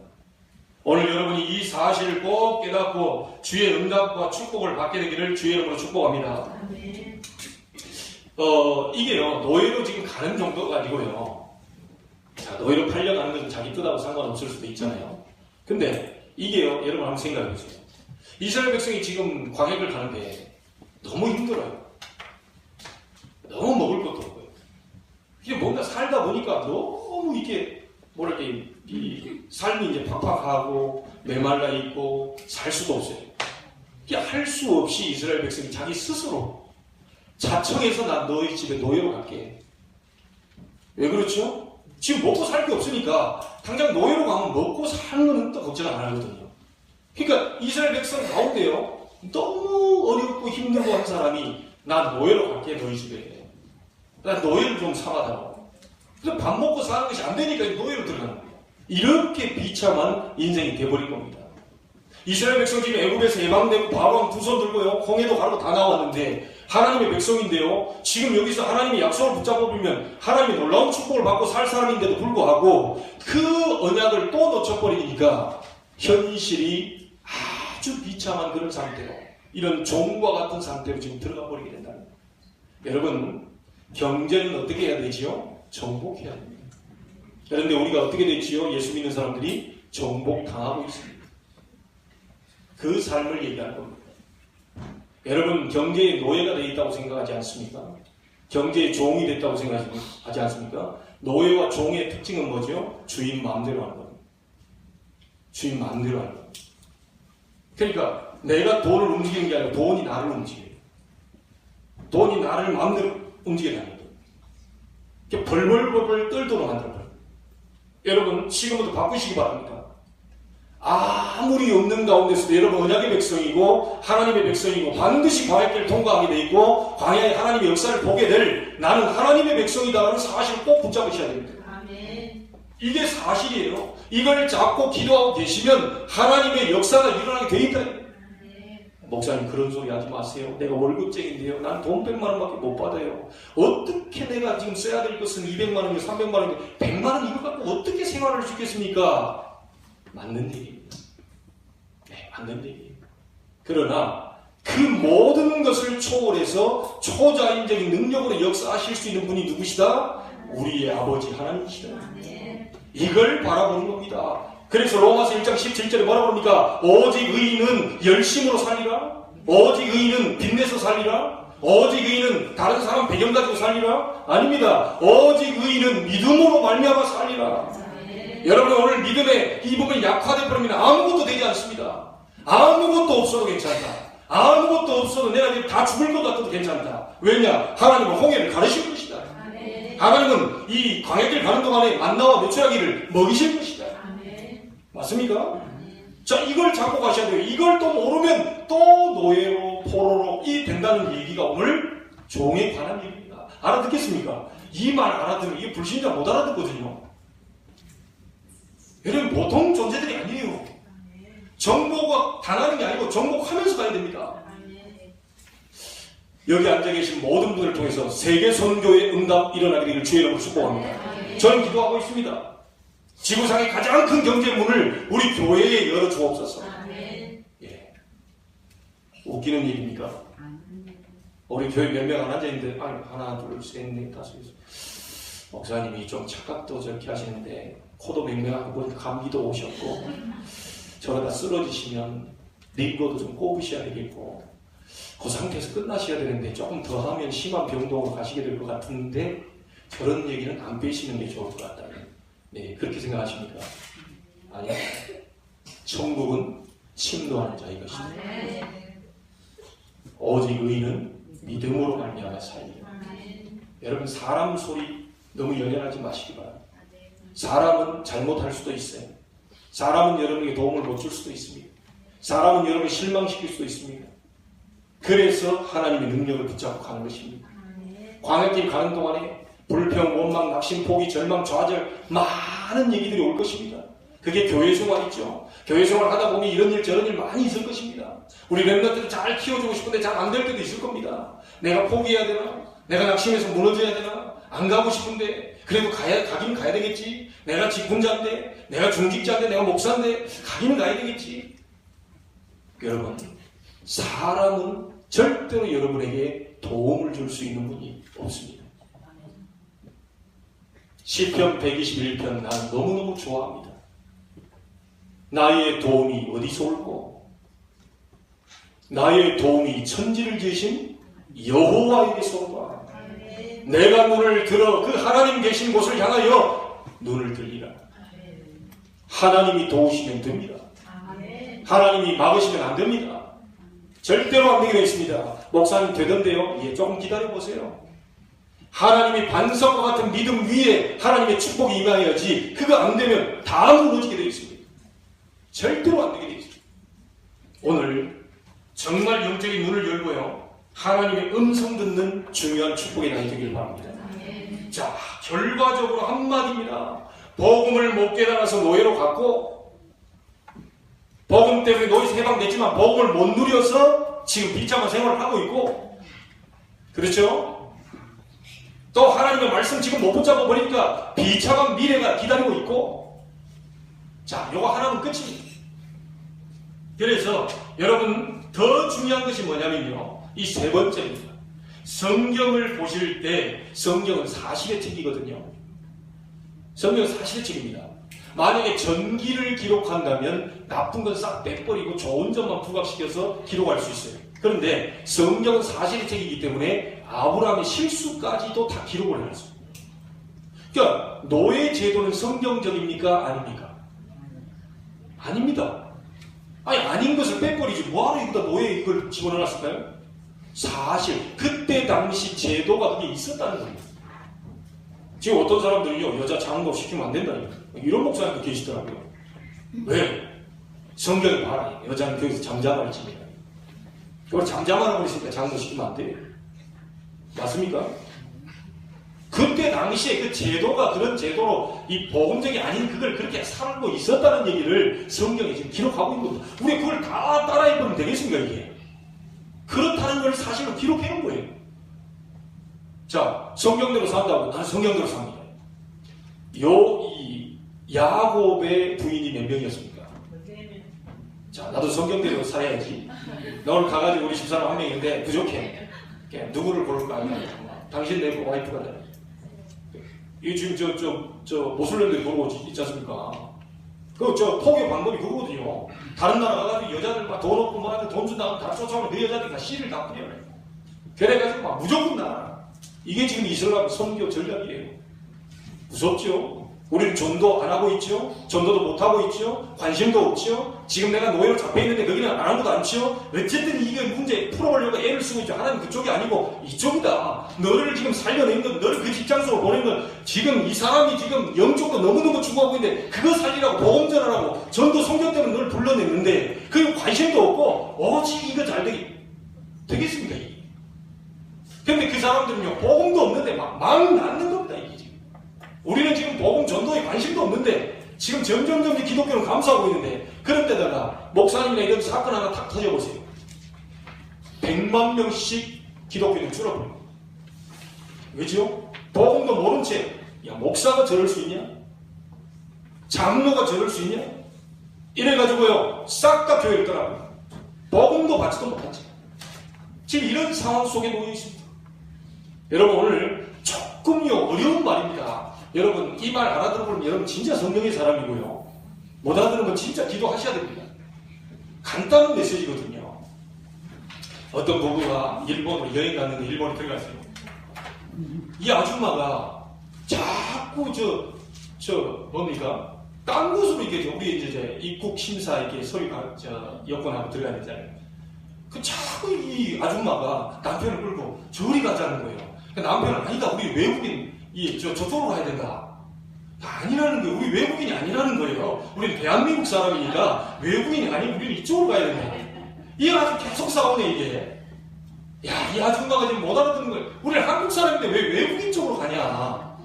오늘 여러분이 이 사실을 꼭 깨닫고 주의 응답과 축복을 받게 되기를 주의 이름으로 축복합니다. 이게요, 노예로 지금 가는 정도가 아니고요. 자, 노예로 팔려가는 것은 자기 뜻하고 상관없을 수도 있잖아요. 근데 이게요, 여러분 한번 생각해 보세요. 이스라엘 백성이 지금 광야를 가는데 너무 힘들어요. 너무 먹을 것도 없고요. 이게 뭔가 살다 보니까 너무 이게 뭐랄까 이 삶이 이제 팍팍하고 메말라 있고 살 수도 없어요. 이게 할 수 없이 이스라엘 백성이 자기 스스로 자청해서 나 너희 집에 노예로 갈게. 왜 그렇죠? 지금 먹고 살 게 없으니까 당장 노예로 가면 먹고 사는 건 또 걱정 안 하거든요. 그러니까 이스라엘 백성 가운데요, 너무 어렵고 힘들고 한 사람이 나 노예로 갈게 너희 집에. 나 노예를 좀 삼아달라고. 그래서 밥 먹고 사는 것이 안 되니까 노예로 들어가는 거예요. 이렇게 비참한 인생이 돼버린 겁니다. 이스라엘 백성 지금 애굽에서 해방되고 바로왕 두 손 들고요, 홍해도 가르고 다 나왔는데 하나님의 백성인데요, 지금 여기서 하나님의 약속을 붙잡아보면 하나님의 놀라운 축복을 받고 살 사람인데도 불구하고 그 언약을 또 놓쳐버리니까 현실이 아주 비참한 그런 상태로, 이런 종과 같은 상태로 지금 들어가 버리게 된다는 거예요. 여러분, 경제는 어떻게 해야 되지요? 정복해야 됩니다. 그런데 우리가 어떻게 됐지요? 예수 믿는 사람들이 정복당하고 있습니다. 그 삶을 얘기하는 겁니다. 여러분, 경제의 노예가 되어 있다고 생각하지 않습니까? 경제의 종이 됐다고 생각하지 않습니까? 노예와 종의 특징은 뭐죠? 주인 마음대로 하는 겁니다. 주인 마음대로 하는 겁니다. 그러니까 내가 돈을 움직이는 게 아니라 돈이 나를 움직여요. 돈이 나를 마음대로 움직이게 하는 거예요. 벌벌벌 떨도록 만들어버려요. 여러분, 지금부터 바꾸시기 바랍니다. 아무리 없는 가운데서도 여러분 언약의 백성이고 하나님의 백성이고 반드시 광야길을 통과하게 돼 있고 광야의 하나님의 역사를 보게 될 나는 하나님의 백성이다라는 사실을 꼭 붙잡으셔야 됩니다. 아멘. 이게 사실이에요. 이걸 잡고 기도하고 계시면 하나님의 역사가 일어나게 돼 있다. 아멘. 목사님, 그런 소리 하지 마세요. 내가 월급쟁인데요, 난 돈 100만 원밖에 못 받아요. 어떻게 내가 지금 써야 될 것은 200만 원이고 300만 원이고 100만 원 이거 갖고 어떻게 생활을 할 수 있겠습니까? 맞는 얘기입니다. 네, 않는 얘기예요. 그러나 그 모든 것을 초월해서 초자연적인 능력으로 역사하실 수 있는 분이 누구시다? 우리의 아버지 하나님이시다. 이걸 바라보는 겁니다. 그래서 로마서 1장 17절에 뭐라고 합니까? 오직 의인은 열심으로 살리라. 오직 의인은 빚내서 살리라. 오직 의인은 다른 사람 배경 가지고 살리라. 아닙니다. 오직 의인은 믿음으로 말미암아 살리라. 여러분 오늘 믿음의 이 부분이 약화돼 버리면 아무것도 되지 않습니다. 아무것도 없어도 괜찮다. 아무것도 없어도 내가 지금 다 죽을 것 같아도 괜찮다. 왜냐? 하나님은 홍해를 가르칠 것이다. 하나님은 이 광야길 가는 동안에 만나와 메추라기를 먹이실 것이다. 맞습니까? 자, 이걸 잡고 가셔야 돼요. 이걸 또 모르면 또 노예로 포로로 이 된다는 얘기가 오늘 종에 관한 얘기입니다. 알아듣겠습니까? 이 말 알아듣으면 이게 불신자 못 알아듣거든요. 여러분 보통 존재들이 아니에요. 정복을 당하는 게 아니고 정복하면서 가야 됩니다. 여기 앉아 계신 모든 분들을 통해서 세계 선교의 응답 일어나게 되기를 주의 이름으로 축복합니다. 저는 기도하고 있습니다. 지구상의 가장 큰 경제 문을 우리 교회에 열어 주옵소서. 예. 웃기는 일입니까? 우리 교회 몇 명 안 앉아있는데 하나 둘 셋 넷 다섯 목사님이 좀 착각도 저렇게 하시는데 코도 맹맹하고 감기도 오셨고 저러다 쓰러지시면 링거도 좀 꼽으셔야 되겠고 그 상태에서 끝나셔야 되는데 조금 더 하면 심한 병동으로 가시게 될 것 같은데 저런 얘기는 안 빼시는 게 좋을 것 같다. 네, 그렇게 생각하십니까? 아니요. 천국은 침노하는 자의 것입니다. 오직 의인은 믿음으로 말미암아 살리라. 여러분 사람 소리 너무 연연하지 마시기 바랍니다. 사람은 잘못할 수도 있어요. 사람은 여러분에게 도움을 못 줄 수도 있습니다. 사람은 여러분을 실망시킬 수도 있습니다. 그래서 하나님의 능력을 붙잡고 가는 것입니다. 광야길 가는 동안에 불평, 원망, 낙심, 포기, 절망, 좌절 많은 얘기들이 올 것입니다. 그게 교회 생활이죠. 교회 생활 하다 보면 이런 일 저런 일 많이 있을 것입니다. 우리 렘넌트도 잘 키워주고 싶은데 잘 안 될 때도 있을 겁니다. 내가 포기해야 되나? 내가 낙심해서 무너져야 되나? 안 가고 싶은데 그래도 가긴 가야 되겠지. 내가 직분자인데 내가 중직자인데 내가 목사인데 가긴 가야 되겠지. 여러분 사람은 절대로 여러분에게 도움을 줄 수 있는 분이 없습니다. 시편 121편 난 너무너무 좋아합니다. 나의 도움이 어디서 올고 나의 도움이 천지를 지으신 여호와에게서 오라. 내가 눈을 들어 그 하나님 계신 곳을 향하여 눈을 들리라. 하나님이 도우시면 됩니다. 하나님이 막으시면 안 됩니다. 절대로 안 되게 되어 있습니다. 목사님 되던데요? 예, 조금 기다려보세요. 하나님이 반석과 같은 믿음 위에 하나님의 축복이 임하여야지 그거 안 되면 다 무너지게 되어 있습니다. 절대로 안 되게 되어 있습니다. 오늘 정말 영적인 눈을 열고요. 하나님의 음성 듣는 중요한 축복의 날이 되길 바랍니다. 자, 결과적으로 한마디입니다. 복음을 못 깨달아서 노예로 갔고 복음 때문에 노예에서 해방됐지만 복음을 못 누려서 지금 비참한 생활을 하고 있고 그렇죠? 또 하나님의 말씀 지금 못 붙잡아 버리니까 비참한 미래가 기다리고 있고 자, 요거 하나는 끝입니다. 그래서 여러분 더 중요한 것이 뭐냐면요. 이 세 번째입니다. 성경을 보실 때 성경은 사실의 책이거든요. 성경은 사실의 책입니다. 만약에 전기를 기록한다면 나쁜 건 싹 빼버리고 좋은 점만 부각시켜서 기록할 수 있어요. 그런데 성경은 사실의 책이기 때문에 아브라함의 실수까지도 다 기록을 해놨습니다. 그러니까 노예 제도는 성경적입니까? 아닙니까? 아닙니다. 아니 아닌 것을 빼버리지 뭐하러 여기다 노예 이걸 집어넣었을까요? 사실 그때 당시 제도가 그게 있었다는 거예요. 지금 어떤 사람들은요 여자 장거 시키면 안 된다니까 이런 목사님도 계시더라고요. 왜? 성경에 봐라. 여자는 거기서 잠잠할 지니까. 그걸 잠잠하라고 했으니까 장거 시키면 안 돼요. 맞습니까? 그때 당시에 그 제도가 그런 제도로 이 복음적이 아닌 그걸 그렇게 살고 있었다는 얘기를 성경에 지금 기록하고 있는 겁니다. 우리 그걸 다 따라해보면 되겠습니까 이게? 그렇다는 걸 사실로 기록해 놓은 거예요. 자, 성경대로 산다고 나는 성경대로 삽니다. 이 야곱의 부인이 몇 명이었습니까? 자, 나도 성경대로 살아야지. 나 오늘 가가지고 우리 집사람 한 명인데 부족해. 누구를 고를까? 당신 내 와이프가 돼. 이 지금 모슬렘들 보고 있지 않습니까? 포교 방법이 그거거든요. 다른 나라 가가지고 여자들 막 돈 없고 뭐 돈 준다고 다 쫓아오면 그 여자들 다 씨를 다 뿌려요. 그래가지고 막 무조건 나라. 이게 지금 이슬람 선교 전략이에요. 무섭죠? 우리는 전도 안 하고 있죠? 전도도 못 하고 있죠? 관심도 없죠? 지금 내가 노예로 잡혀있는데 거기는 안 하고도 않죠? 어쨌든 이게 문제 풀어보려고 애를 쓰고 있죠. 하나님 그쪽이 아니고 이쪽이다. 너를 지금 살려낸 건, 너를 그 직장소로 보낸 건 지금 이 사람이 지금 영적으로 너무너무 죽어가고 있는데 그거 살리라고 보험 전하라고 전도 성경 때문에 너를 불러냈는데 그리고 관심도 없고 오직 이거 잘 되겠습니까? 이게? 근데 그 사람들은요 보험도 없는데 막 낳는 겁니다. 이게 지금. 우리는 지금 복음 전도에 관심도 없는데 지금 점점 기독교는 감수하고 있는데 그런 데다가 목사님이나 이런 사건 하나 탁 터져보세요. 100만 명씩 기독교는 줄어버립니다. 왜죠? 복음도 모른 채 야, 목사가 저럴 수 있냐? 장로가 저럴 수 있냐? 이래가지고요 싹 다 교회를 떠나고 복음도 받지도 못하지. 지금 이런 상황 속에 놓여 있습니다. 여러분 오늘 조금요 어려운 말입니다. 여러분 이 말 알아들어보면 여러분 진짜 성령의 사람이고요. 못 알아들으면 진짜 기도하셔야 됩니다. 간단한 메시지거든요. 어떤 부부가 일본으로 여행 갔는데 일본에 들어갔어요. 이 아줌마가 자꾸 뭡니까? 딴 곳으로 이게 우리 이제 입국 심사 이렇게 서류가 여권하고 들어가야 되잖아요. 그 자꾸 이 아줌마가 남편을 끌고 저리 가자는 거예요. 남편은 아니다 우리 외국인 저쪽으로 가야 된다. 아니라는 거예요. 우리 외국인이 아니라는 거예요. 우리는 대한민국 사람이니까 외국인이 아니고 우리는 이쪽으로 가야 된다. 이게 아주 계속 싸우네 이게. 야, 이 아줌마가 지금 못 알아듣는 거예요. 우리는 한국 사람인데 왜 외국인 쪽으로 가냐.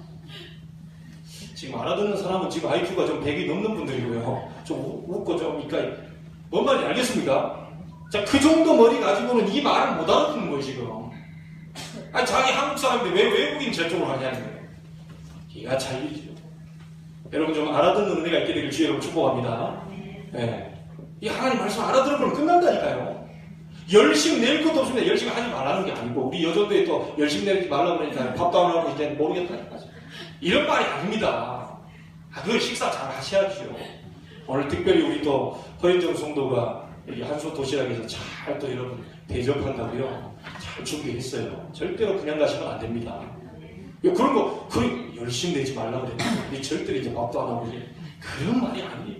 지금 알아듣는 사람은 지금 IQ가 좀 100이 넘는 분들이고요. 좀 웃고 좀 그러니까 뭔 말인지 알겠습니까? 자, 그 정도 머리 가지고는 이 말을 못 알아듣는 거예요 지금. 아니 자기 한국 사람인데 왜 외국인 저쪽으로 가냐는 거예요. 기가 찰리죠. 여러분 좀 알아듣는 은혜가 있게 되길 주의 여러분 축복합니다. 네. 이 하나님 말씀 알아들어보면 끝난다니까요. 열심 낼 것도 없습니다. 열심히 하지 말라는 게 아니고 우리 여전도에 또 열심히 내지 말라고 그러니까 밥도 안 하고 이제 모르겠다니까. 이런 말이 아닙니다. 그걸 식사 잘 하셔야죠. 오늘 특별히 우리 또 허인정 성도가 여기 한솥 도시락에서 잘 또 여러분 대접한다고요. 잘 준비했어요. 절대로 그냥 가시면 안 됩니다. 그런 거, 열심히 내지 말라고 그랬는데, 절대로 이제 밥도 안 하고, 그런 말이 아니에요.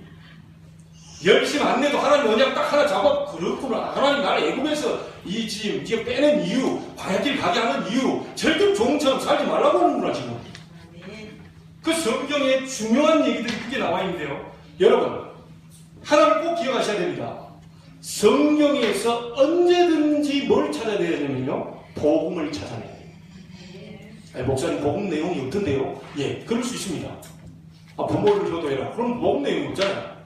열심히 안 내도 하나님 언약 딱 하나 잡아, 그렇구나. 하나님 나를 애굽에서 이 지금 이게 빼낸 이유, 광야길 가게 하는 이유, 절대로 종처럼 살지 말라고 하는구나, 지금. 그 성경에 중요한 얘기들이 크게 나와 있는데요. 여러분, 하나를 꼭 기억하셔야 됩니다. 성경에서 언제든지 뭘 찾아야 되냐면요. 복음을 찾아내야 돼요. 아니, 목사님 복음 내용이 없던데요? 예, 그럴 수 있습니다. 부모를 효도해라. 그럼 복음 내용이 없잖아요.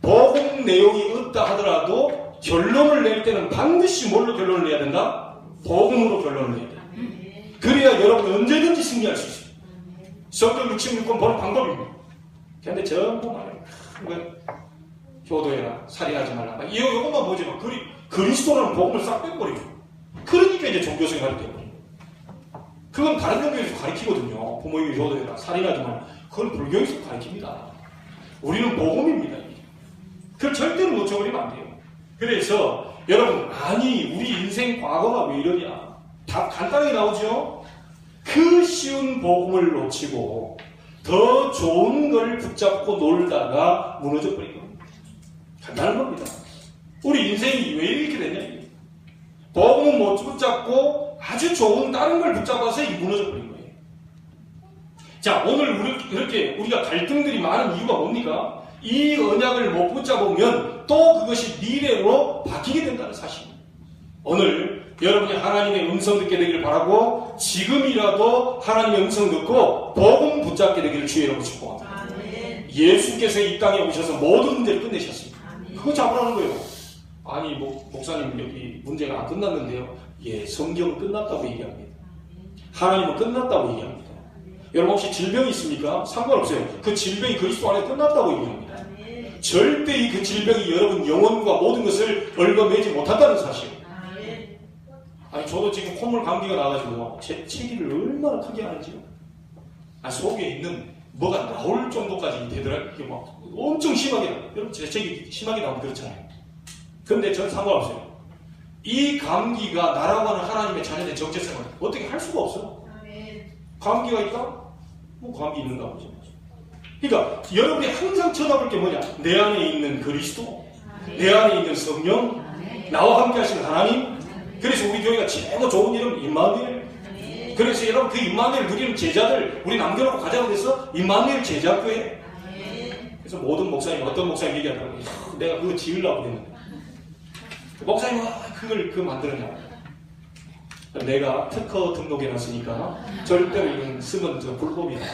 복음 내용이 없다 하더라도 결론을 낼 때는 반드시 뭘로 결론을 내야 된다? 복음으로 결론을 내야 돼요. 그래야 여러분 언제든지 승리할 수 있어요. 성경 66권 보는 방법입니다. 그런데 전부 말해요. 효도해라, 살인하지 말라. 이것만 보지 마. 그리스도라는 복음을 싹 빼버리고. 그러니까 이제 종교생활이 되어버려요. 그건 다른 종교에서 가르치거든요. 부모에게 효도해라, 살인하지 말라. 그건 불교에서 가르칩니다. 우리는 복음입니다. 그걸 절대로 놓쳐버리면 안 돼요. 그래서 여러분, 아니 우리 인생 과거가 왜 이러냐. 다 간단하게 나오죠. 그 쉬운 복음을 놓치고 더 좋은 걸 붙잡고 놀다가 무너져 버린 겁니다. 간단한 겁니다. 우리 인생이 왜 이렇게 됐냐? 복음은 못 붙잡고 아주 좋은 다른 걸 붙잡아서 무너져 버린 거예요. 자, 오늘 우리가 갈등들이 많은 이유가 뭡니까? 이 언약을 못 붙잡으면 또 그것이 미래로 바뀌게 된다는 사실입니다. 오늘 여러분이 하나님의 음성 듣게 되기를 바라고 지금이라도 하나님의 음성 듣고 복음 붙잡게 되기를 주의 이름으로 축복합니다. 예수께서 이 땅에 오셔서 모든 문제를 끝내셨습니다. 그거 잡으라는 거예요. 아니 목사님 여기 문제가 안 끝났는데요. 예, 성경은 끝났다고 얘기합니다. 하나님은 끝났다고 얘기합니다. 여러분 혹시 질병이 있습니까? 상관없어요. 그 질병이 그리스도 안에 끝났다고 얘기합니다. 절대 그 질병이 여러분 영혼과 모든 것을 얽어매지 못한다는 사실. 아니 저도 지금 콧물 감기가 나가지고 제 체기를 얼마나 크게 하는지요. 속에 있는 뭐가 나올 정도까지 되더라. 이게 막 엄청 심하게 나. 여러분 제 책이 심하게 나오면 그렇잖아요. 근데 전 상관없어요. 이 감기가 나라고 하는 하나님의 자녀의 정체성을 어떻게 할 수가 없어. 감기가 있다? 뭐 감기 있는가 보지. 그러니까 여러분이 항상 쳐다볼 게 뭐냐? 내 안에 있는 그리스도, 내 안에 있는 성령, 나와 함께 하시는 하나님. 그래서 우리 교회가 최고 좋은 이름 임마누엘. 그래서 여러분 그 임마누엘 누리는 제자들 우리 남겨놓고 가자고 해서 임마누엘 제자교회. 그래서 모든 목사님 어떤 목사님 얘기하더라고요. 내가 그거 지으려고 했는데 목사님 그걸 만들었냐. 내가 특허 등록해놨으니까 절대로 이건 쓰면 불법이다.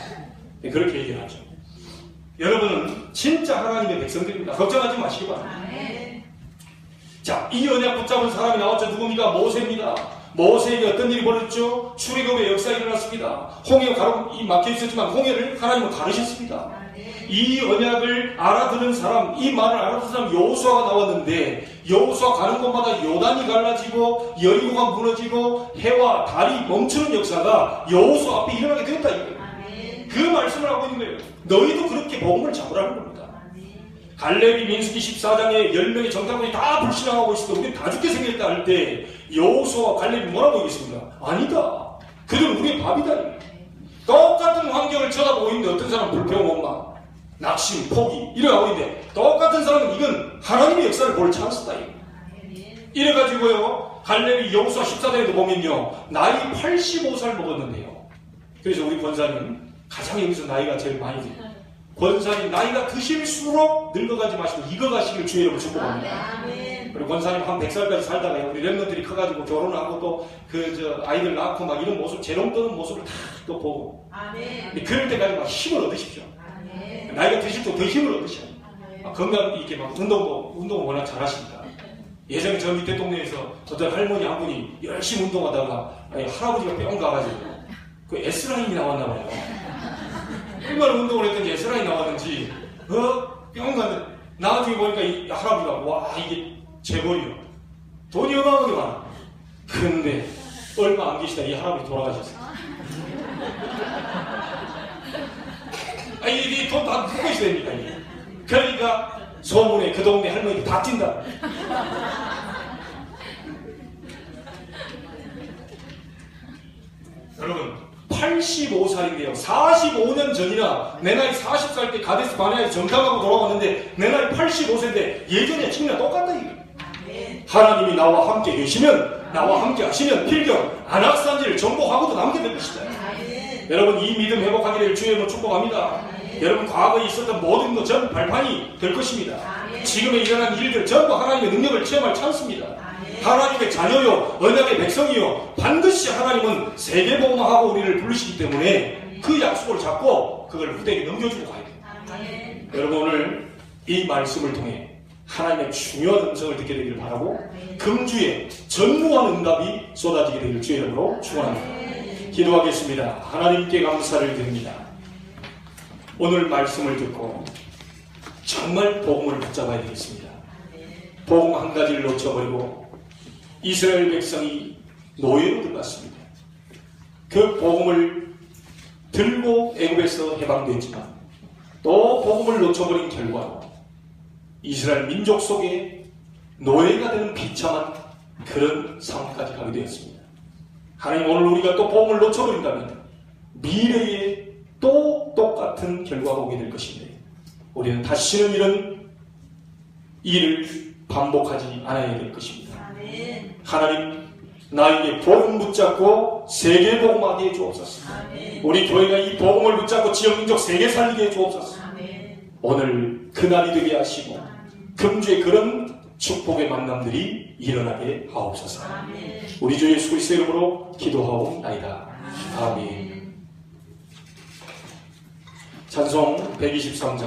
그렇게 얘기를 하죠. 여러분은 진짜 하나님의 백성들입니다. 걱정하지 마시기 바랍니다. 자, 이 언약 붙잡은 사람이 나왔죠. 누굽니까? 모세입니다. 모세에게 어떤 일이 벌어졌죠? 출애굽의 역사가 일어났습니다. 홍해 가로 막혀 있었지만 홍해를 하나님은 가르셨습니다. 이 언약을 알아듣는 사람, 이 말을 알아듣는 사람 여호수아가 나왔는데 여호수아 가는 곳마다 요단이 갈라지고 여리고가 무너지고 해와 달이 멈추는 역사가 여호수아 앞에 일어나게 되었다 이거예요. 그 말씀을 하고 있는 거예요. 너희도 그렇게 복음을 잡으라는 겁니다. 갈렙이 민수기 14장에 10명의 정탐꾼이 다 불신앙하고 있을 때 우리는 다 죽게 생겼다 할 때 여호수아와 갈렙이 뭐라고 얘기했습니까? 아니다. 그들은 우리의 밥이다. 똑같은 환경을 쳐다보고 있는데 어떤 사람은 불평, 원망, 낙심, 포기 이래가고 있는데 똑같은 사람은 이건 하나님의 역사를 볼 찬스다. 이래가지고요 갈렙이 여호수아 14장에도 보면요 나이 85살 먹었는데요. 그래서 우리 권사님 가장 여기서 나이가 제일 많이 돼요. 권사님 나이가 드실수록 늙어가지 마시고 익어가시길 주의 이름으로 축복합니다. 그리고 권사님 한 100살까지 살다가요 우리 랩런들이 커가지고 결혼하고 또 아이들 낳고 막 이런 모습 재롱 떠는 모습을 다 또 보고 그럴 때까지 막 힘을 얻으십시오. 나이가 드실수록 더 힘을 얻으셔야 건강 이렇게 막 운동을 워낙 잘하시니까 예전에 저 밑에 동네에서 어떤 할머니 한 분이 열심히 운동하다가 할아버지가 뿅 가가지고 그 S라인이 나왔나 봐요. 얼마나 운동을 했던지 S라인이 나왔는지 뿅 가는데 나중에 보니까 이 할아버지가 와 이게 재벌이요. 돈이 어마어마하게 많아. 근데 얼마 안 계시다 이 할아버지 돌아가셨어요. 이 돈 다 누구 있어야 됩니까? 그러니까 소문에 그 동네 할머니들 다 뛴다. 여러분 85살인데요. 45년 전이나 내 나이 40살 때 가데스 바네아에 정탐하고 돌아왔는데 내 나이 85세인데 예전에 지금이랑 똑같다 이거. 하나님이 나와 함께 계시면 나와 함께 하시면 필경 안악산지를 정복하고도 남게 될 것이다. 여러분 이 믿음 회복하기를 주의 이름으로 축복합니다. 여러분 과거에 있었던 모든 것 전 발판이 될 것입니다. 지금에 일어난 일들 전부 하나님의 능력을 체험할 찬스입니다. 하나님의 자녀요 언약의 백성이요 반드시 하나님은 세계복음화하고 우리를 부르시기 때문에 그 약속을 잡고 그걸 후대에게 넘겨주고 가야 돼요. 여러분 오늘 이 말씀을 통해 하나님의 중요한 음성을 듣게 되기를 바라고 금주에 전무한 응답이 쏟아지게 되기를 주의 이름으로 축원합니다. 기도하겠습니다. 하나님께 감사를 드립니다. 오늘 말씀을 듣고 정말 복음을 붙잡아야 되겠습니다. 복음 한 가지를 놓쳐버리고 이스라엘 백성이 노예로 들어갔습니다. 그 복음을 들고 애굽에서 해방됐지만 또 복음을 놓쳐버린 결과 이스라엘 민족 속에 노예가 되는 비참한 그런 상황까지 가게 되었습니다. 하나님 오늘 우리가 또 복음을 놓쳐버린다면 미래에 또 똑같은 결과가 오게 될 것인데 우리는 다시는 이런 일을 반복하지 않아야 될 것입니다. 하나님 나에게 복음 붙잡고 세계 복음하게 해주옵소서. 우리 교회가 이 복음을 붙잡고 지역민족 세계 살리게 해주옵소서. 오늘 그날이 되게 하시고 금주에 그런 축복의 만남들이 일어나게 하옵소서. 우리 주 예수 그리스도의 이름으로 기도하옵나이다. 아멘. 찬송 123장